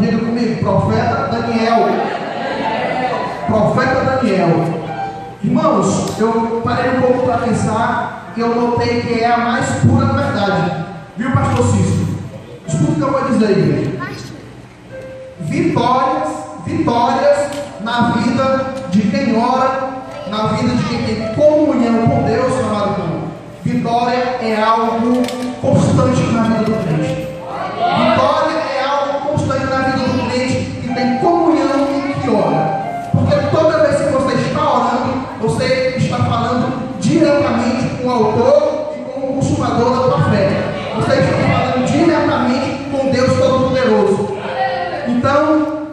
Diga comigo, profeta Daniel. Profeta Daniel. Irmãos, eu parei um pouco para pensar e eu notei que é a mais pura verdade. Viu, pastor Cícero? Escuta o que eu vou dizer, igreja. Vitórias na vida de quem ora, na vida de quem tem comunhão com Deus, amado irmão. Vitória é algo constante na vida do crente. Vitória é algo constante na vida do crente que tem comunhão e que ora. Porque toda vez que você está orando, você está falando diretamente com o autor e com o consumador da tua fé. Você está falando diretamente com Deus Todo-Poderoso. Então,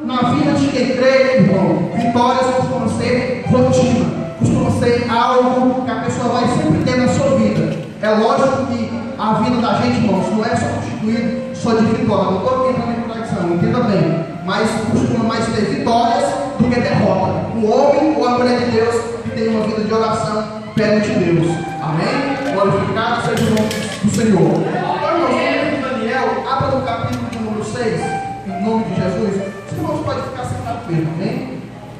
na vida de quem crê, irmão, vitórias costumam ser rotina, costumam ser algo que a pessoa vai sempre ter na sua vida. É lógico que a vida da gente, irmãos, não é só constituída só de vitória. Não estou entrando em contradição, entenda bem. Mas costuma mais ter vitórias do que derrota. O homem ou a mulher de Deus que tem uma vida de oração perante Deus. Amém? Glorificado seja o nome do Senhor. Então, irmãos, no livro de Daniel, abra no capítulo número 6, em nome de Jesus. Os irmãos podem ficar sentados mesmo, amém?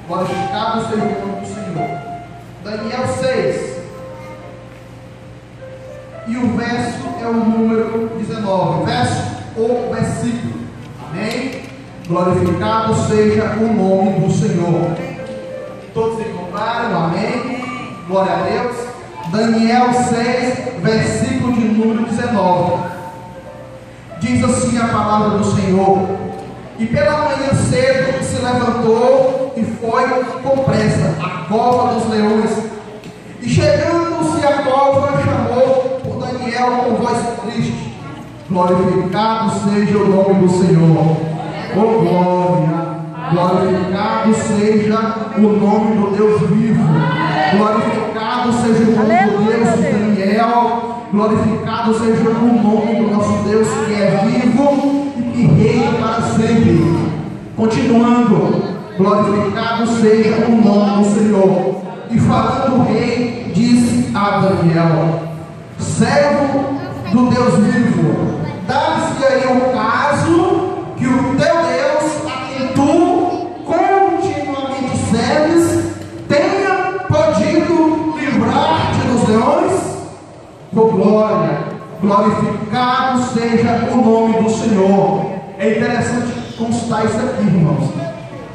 Glorificado seja o nome do Senhor. Daniel 6. E o verso é o número 19. Verso ou versículo. Amém? Glorificado seja o nome do Senhor. Todos encontraram? Amém? Glória a Deus. Daniel 6, versículo de número 19. Diz assim a palavra do Senhor: e pela manhã cedo se levantou e foi com pressa à cova dos leões. E chegando-se à cova, chamou por Daniel com voz triste: glorificado seja o nome do Senhor. Oh glória! Glorificado seja o nome do Deus vivo. Glorificado seja o nome do Deus de Daniel. Glorificado seja o nome do nosso Deus que é vivo e que reina para sempre. Continuando, glorificado seja o nome do Senhor. E falando o rei, disse a Daniel: servo do Deus vivo, dá-se aí um caso que o teu Deus, a quem tu continuamente serves, tenha podido livrar-te dos leões? Oh glória! Glorificado seja o nome do Senhor. É interessante constar isso aqui, irmãos.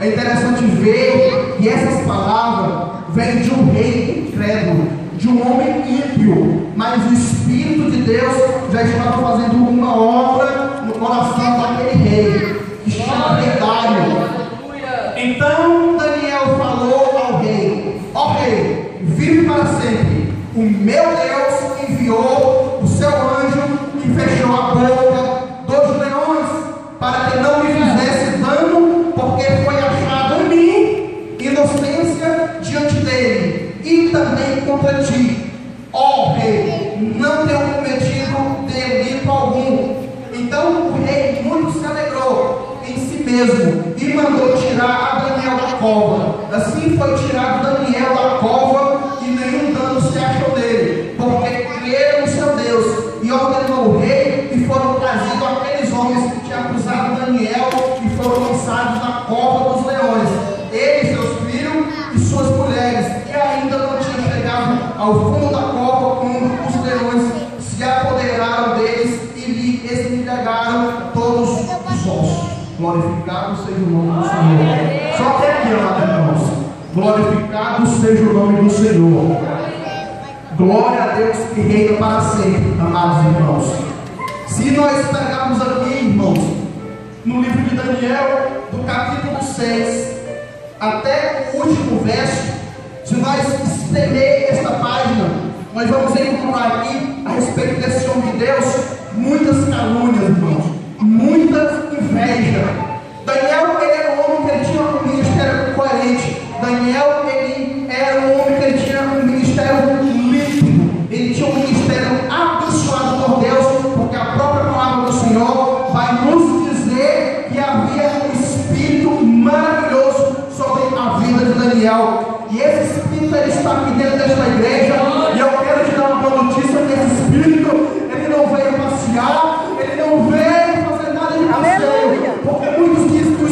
É interessante ver que essas palavras vêm de um rei incrédulo, de um homem ímpio, mas o Espírito de Deus já estava fazendo uma obra no coração daquele rei, que chama rei Dário. Então Daniel falou ao rei: ó rei, vive para sempre. O meu Deus enviou o seu anjo que fechou a boca dos leões para que não me fizesse dano, porque foi achado em mim inocência diante dele e também contra ti. Ó rei, não tenho cometido delito algum. Então o rei muito se alegrou em si mesmo e mandou tirar a Daniel da cova. Assim foi tirado Daniel da cova e nenhum dano se achou dele, porque creram no seu Deus. E ordenou o rei e foram trazidos aqueles homens que tinham acusado Daniel e foram lançados na cova dos leões, ele, seus filhos e suas mulheres, que ainda não tinham chegado ao fundo da cova, quando os leões se apoderaram deles e lhe esmigalharam todos os ossos. Glorificado seja o nome do Senhor. Só até aqui, amados irmãos. Glorificado seja o nome do Senhor. Glória a Deus que reina para sempre, amados irmãos. Se nós pegarmos aqui, irmãos, no livro de Daniel, do capítulo 6 até o último verso, se nós estender esta página, nós vamos encontrar aqui a respeito desse homem de Deus muitas calúnias, irmãos, muita inveja. Daniel, ele era um homem que ele tinha um ministério coerente. Daniel, ele era um homem que ele tinha um ministério límpido. Ele tinha um ministério abençoado por Deus, porque a própria palavra do Senhor vai nos dizer que havia um espírito maravilhoso sobre a vida de Daniel. E esse espírito, ele está aqui dentro desta igreja. E eu quero te dar uma boa notícia: que esse espírito, ele não veio passear, ele não veio fazer nada de passeio, porque muitos dizem que o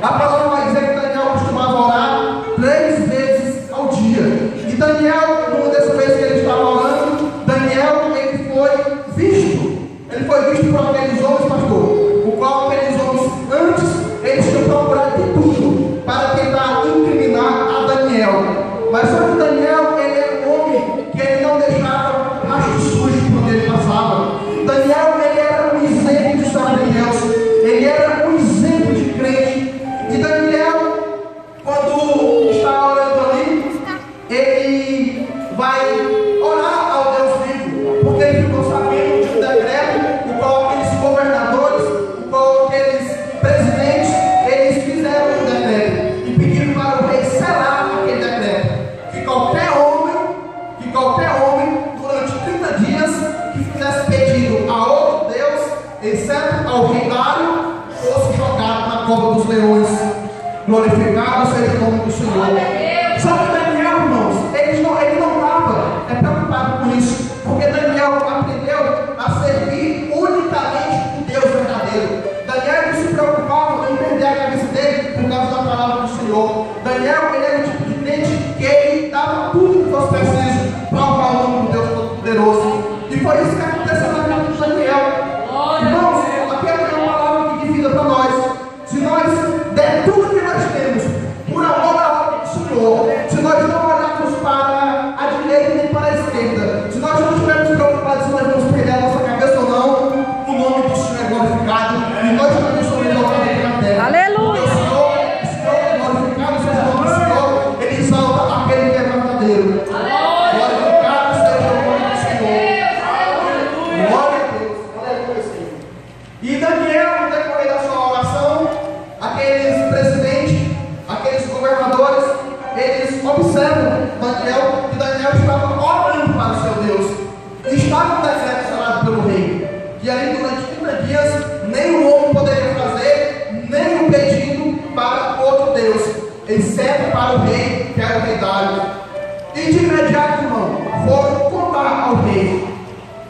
A palavra vai dizer que Daniel costumava orar 3 vezes ao dia. E Daniel, numa dessas vezes que ele estava orando, Daniel, ele foi visto. Ele foi visto por aqueles homens, pastor, o qual aqueles homens, antes, eles tinham procurado de tudo para tentar incriminar a Daniel. Mas só que Daniel, ele era um homem que ele não deixava rastro sujo por onde ele passava. Daniel, ele era um exemplo de história de Deus. Ele era um exemplo de crente. E Daniel, quando está orando ali, ele vai orar ao Deus vivo, porque ele ficou sabendo de um decreto, o qual aqueles governadores, o qual aqueles presidentes, eles fizeram um decreto e pediram para o rei selar aquele decreto, que qualquer homem, durante 30 dias, que fizesse pedido a outro Deus, exceto ao rei Dário, fosse jogado na cova dos leões. Glorificado seja o nome do Senhor. Só que Daniel, irmãos, ele não estava preocupado com isso, porque Daniel aprendeu a servir unicamente o Deus verdadeiro. Daniel não se preocupava em perder a cabeça dele por causa da palavra do Senhor. Daniel, ele era o tipo de crente que ele dava tudo que fosse preciso para honrar o nome do Deus Todo-Poderoso. E foi isso que aconteceu na vida de Daniel. Irmãos, aqui é uma palavra de vida para nós. Se nós der tudo que nós temos por amor à obra do Senhor, se nós não olharmos para a direita nem para a esquerda, se nós não estivermos preocupados se nós vamos perder a nossa cabeça ou não, o nome do Senhor é glorificado e nós também somos exaltados aqui na terra. Aleluia! O Senhor glorificado seja o nome do Senhor, ele exalta aquele que é verdadeiro. Glorificado seja o nome do Senhor. Glória a Deus. Aleluia, Senhor. E Daniel, no decorrer da sua oração, aqueles presidentes, aqueles governadores, eles observam Daniel, que Daniel estava orando para o seu Deus. Estava um decreto selado pelo rei, que ali durante 30 dias, nem o homem poderia fazer, nem o pedido para outro Deus, exceto para o rei, que era o rei Dário. E de imediato, irmão, foram contar ao rei.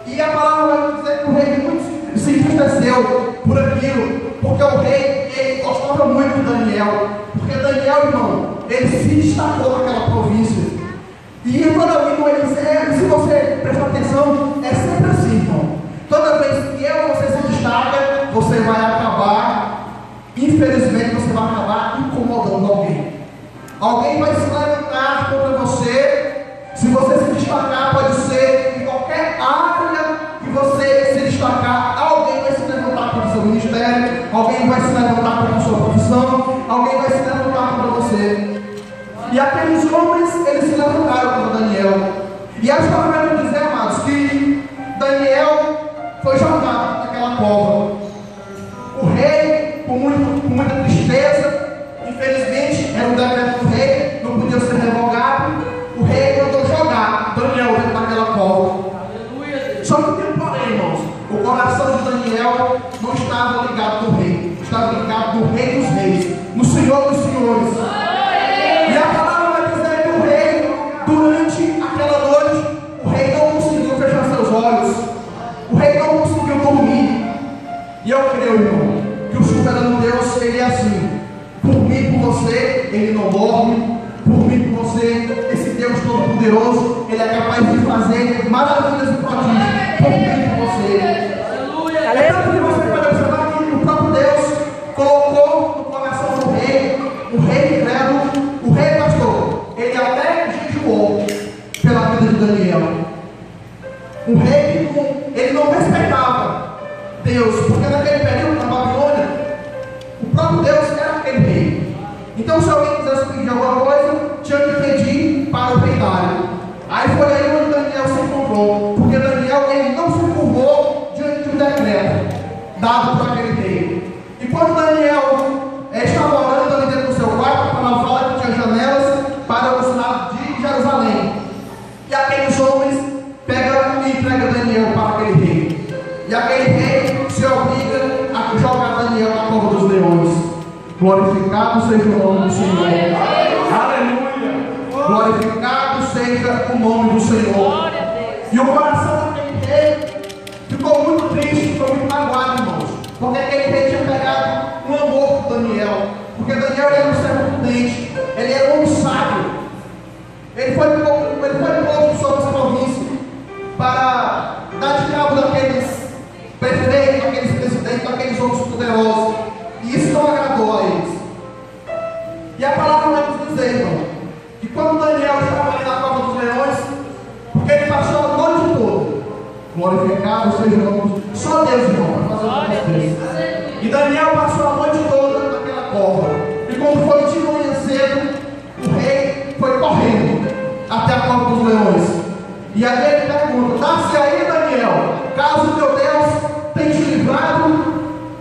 E a palavra vai dizer que o rei muito se entristeceu por aquilo, porque o rei, ele gostava muito de Daniel, porque Daniel, irmão, ele se destacou naquela província. E toda vez, se você prestar atenção, é sempre assim, irmão. Toda vez que você se destaca, você vai acabar, infelizmente, você vai acabar incomodando alguém. Alguém vai se levantar contra você. Se você se destacar, pode ser em qualquer área que você se destacar, alguém vai se levantar contra o seu ministério, alguém vai se levantar contra a sua profissão, alguém vai se levantar contra você. E aqueles homens, eles se levantaram contra Daniel. E a história vai nos dizer, amados, que Daniel foi jogado naquela cova. O rei, com muita tristeza, infelizmente, era um decreto do rei, não podia ser revogado. O rei mandou jogar Daniel dentro daquela cova. Só que tem um porém, irmãos. O coração de Daniel não estava ligado no rei, estava ligado no Rei dos Reis, no Senhor dos Senhores. E a palavra vai dizer que o rei, durante aquela noite, o rei não conseguiu fechar seus olhos, o rei não conseguiu dormir. E eu creio, irmão, que o soberano Deus, ele é assim: por mim, por você, ele não dorme. Por mim, por você, esse Deus Todo-Poderoso, ele é capaz de fazer maravilhas e prodígios por mim, por você. É tanto que você pode observar que o próprio Deus colocou no coração do rei, o rei incrédulo, o rei pastor, ele até jejuou pela vida de Daniel. O rei, ele não respeitava Deus, porque naquele período, na Babilônia, o próprio Deus era aquele rei. Então, se alguém quisesse pedir alguma coisa, tinha que pedir para o rei Dário. Aí foi aí onde Daniel se encontrou, porque Daniel, ele não se curvou diante de um decreto dado por aquele rei. E quando Daniel estava orando ali dentro do seu quarto, para a fala que tinha janelas para os lados de Jerusalém, e aqueles homens pegam e entregam Daniel para aquele rei. E aquele rei se obriga a jogar Daniel na cova dos leões. Glorificado seja o nome do Senhor. Aleluia. Glorificado seja o nome do Senhor. E o coração daquele rei ficou muito triste, ficou muito magoado, irmãos, porque aquele rei tinha pegado um amor por Daniel. Porque Daniel era um servo prudente, ele era um homem sábio. Ele foi posto sobre essa província para dar de cabo daqueles prefeitos, daqueles presidentes, daqueles homens poderosos. E isso não agradou a eles. E a palavra vai nos dizer, irmão, que quando Daniel estava ali na cova dos leões, porque ele passou a noite toda, glorificado seja o nome, só Deus, irmão, para fazer o que Deus. E Daniel passou a noite toda naquela cova. E quando foi de manhã cedo, o rei foi correndo até a cova dos leões. E aí ele pergunta: dá-se aí, Daniel, caso teu Deus tenha te livrado.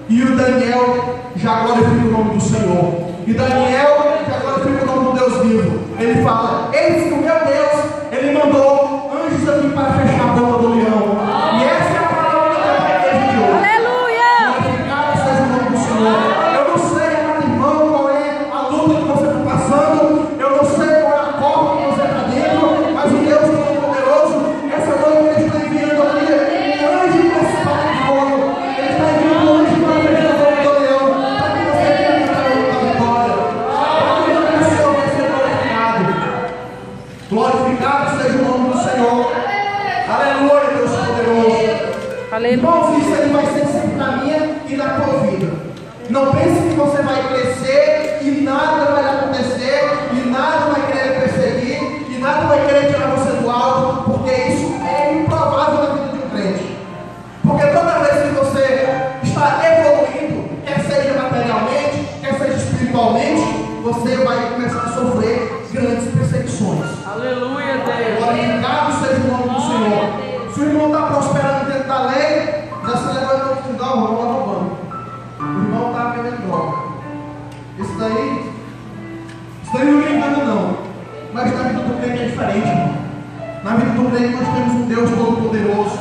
E o Daniel já glorifica o nome do Senhor. E Daniel já glorifica o nome do Deus vivo. Ele fala: eis que o meu Deus, ele mandou anjos aqui para fechar a boca do leão. E essa é a palavra da igreja de hoje. Aleluia! Glorificado seja o nome do Senhor. Eu não sei, amado irmão, qual é a luta que você está passando. Eu não sei qual é a cova que você está dentro. Mas o Deus Todo-Poderoso, essa noite ele está enviando aqui um anjo para esse barco de fogo. Ele está enviando um anjo para fechar a boca do leão. Para que você tenha a vitória. Para que o Senhor vai ser glorificado. Glorificado seja o nome do Senhor. Aleluia, Deus poderoso. Aleluia. Irmãos, isso aí vai ser sempre na minha e na tua vida. Não pense que você vai crescer e nada vai acontecer, e nada vai querer perseguir, e nada vai querer tirar você do alto, porque isso é improvável na vida de um crente. Porque toda vez que você está evoluindo, quer seja materialmente, quer seja espiritualmente, você vai começar a sofrer grandes perseguições. Aleluia, Deus. Glorificado seja o nome do Senhor. Se o irmão está prosperando dentro da lei, já se levanta no final, vamos lá roubando. O irmão está bebendo droga. Isso daí não me engana não. Mas na vida do crente é diferente, irmão. Na vida do crente nós temos um Deus Todo-Poderoso,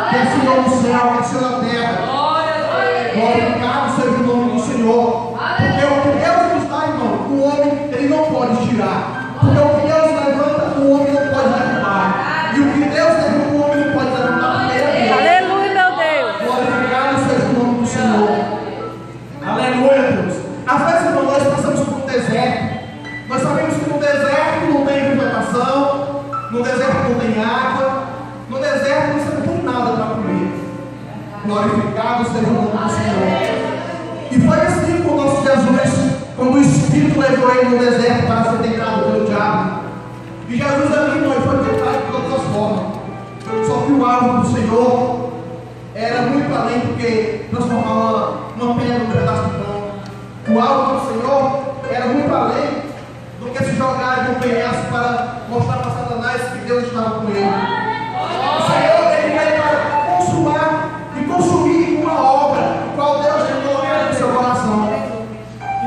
que é Senhor no céu, que é Senhor na terra. Glorificado seja o nome do Senhor. Porque o que Deus nos dá, irmão, o homem ele não pode tirar. Porque o que Deus levanta, o homem não pode derrubar. E o que Deus derruba, o homem não pode levantar. Aleluia, meu Deus. Glorificado seja o nome do Senhor. Aleluia, Deus. Às vezes, irmão, nós passamos por um deserto. Nós sabemos que no deserto não tem vegetação, no deserto não tem água, no deserto você não tem nada para comer. Glorificado seja o nome do Senhor. E foi assim com o nosso Jesus, quando o Espírito levou ele no deserto para ser tentado pelo diabo. E Jesus ali não foi tentado de todas as formas. Só que o alvo do Senhor era muito além do que transformar uma pedra num pedaço de pão. O alvo do Senhor era muito além do que se jogar de um penhasco para mostrar para Satanás que Deus estava com ele.